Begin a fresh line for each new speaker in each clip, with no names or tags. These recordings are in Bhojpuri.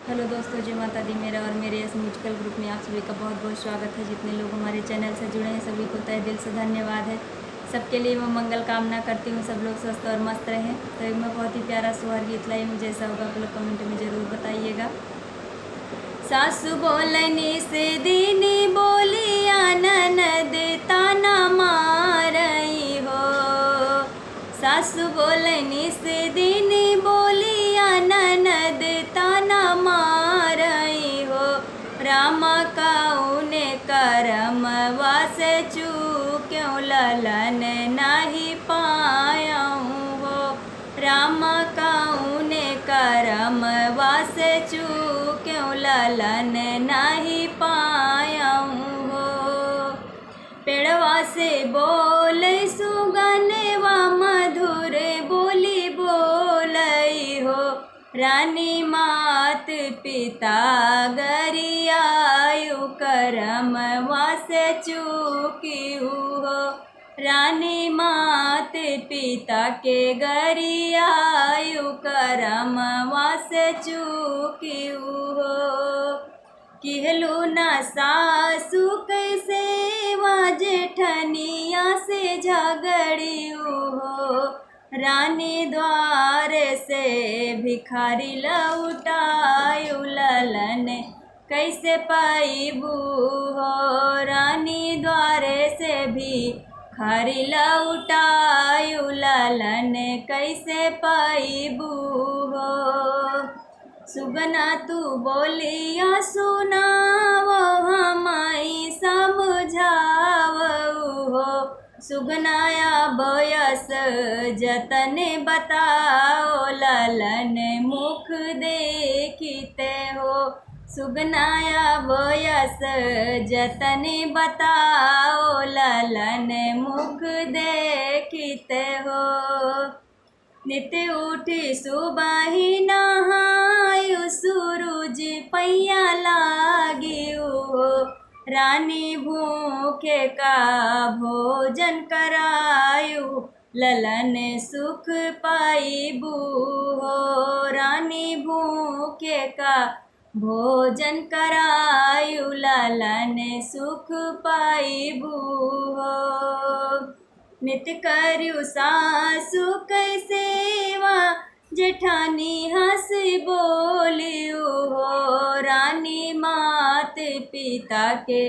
हेलो दोस्तों, जय माता दी। मेरा और मेरे इस म्यूजिकल ग्रुप में आप सभी का बहुत बहुत स्वागत है। जितने लोग हमारे चैनल से जुड़े हैं सभी को तहे दिल से धन्यवाद है। सबके लिए मैं मंगल कामना करती हूँ, सब लोग स्वस्थ और मस्त रहें। तो एक मैं बहुत ही प्यारा सोहर गीत लाई हूँ, जैसा होगा आप लोग कमेंट में ज़रूर बताइएगा। सासु बोलनी से दीनी बोलिया ननद ताना मारई हो। सासु बोलनी से दीनी बोलिया ननद ताना मारई हो। रामा काउने करम वास चूक्यों ललन नहीं पायाऊँ हो। रामा काउने करम वास चूक्यों ललन नहीं पायाऊँ हो। पेड़वा से बोल सुगनवा मधुर बोली बोलई हो। रानी मात पिता गरियायु करम वास चूकी हो। रानी मात पिता के गरियायु करम वास चूकी हो। किहलू न सासु कैसे जेठनिया से झगड़ी हो। रानी द्वार से भिखारी लौटायु ललन कैसे पाईबू हो। रानी द्वार से भिखारी लौटायु ललन कैसे पाईबू हो। सुगना तू बोलिया सुनाव हमाई समझावऊ हो। सुगनाया बयस जतन बताओ ललन मुख देखते हो। सुगनाया बयस जतन बताओ ललन मुख देखते हो। नित उठी सुबह नहायु सूरज पैया लागियु हो। रानी भूखे का भोजन करायु ललन सुख पाईबू हो। रानी भूखे का भोजन करायु ललन सुख पाईबू हो। नित करयु सासु कैसे वा जेठानी हंस बोलियु हो। रानी मात पिता के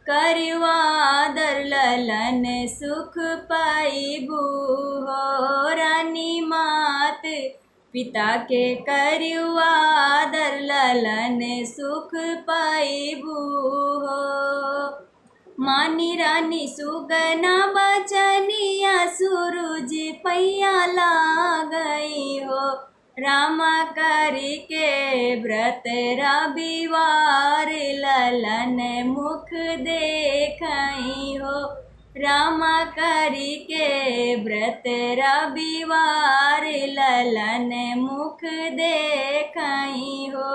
करयु आदर ललन सुख पाईबू हो। रानी मात पिता के करयु आदर ललन सुख पाईबू हो। मानी रानी सुगना बचनिया सूरज पैया लागई हो। रामा करी के व्रत रविवार ललन मुख देखई हो। रामा करी के व्रत रविवार ललन मुख देखई हो।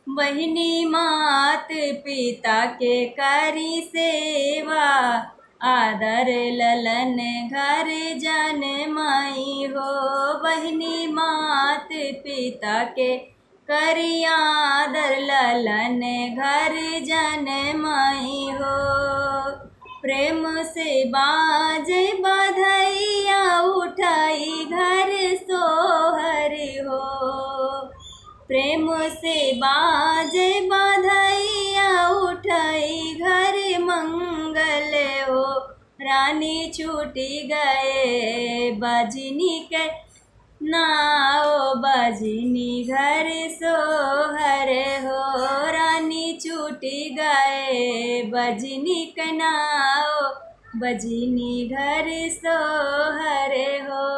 बहिनी मात पिता के करी सेवा आदर ललन घर जन माई हो। बहिनी मात पिता के करी आदर ललन घर जन माई हो। प्रेम से बाजे बधैया उठाई घर सोहर हो। प्रेम से बाजे बधैया उठाई घर मंगल हो। रानी छूटी गए बजनी के नाओ बजनी घर सोहर हो। रानी छूटी गए बजनी के नाओ बजनी घर सोहर हो।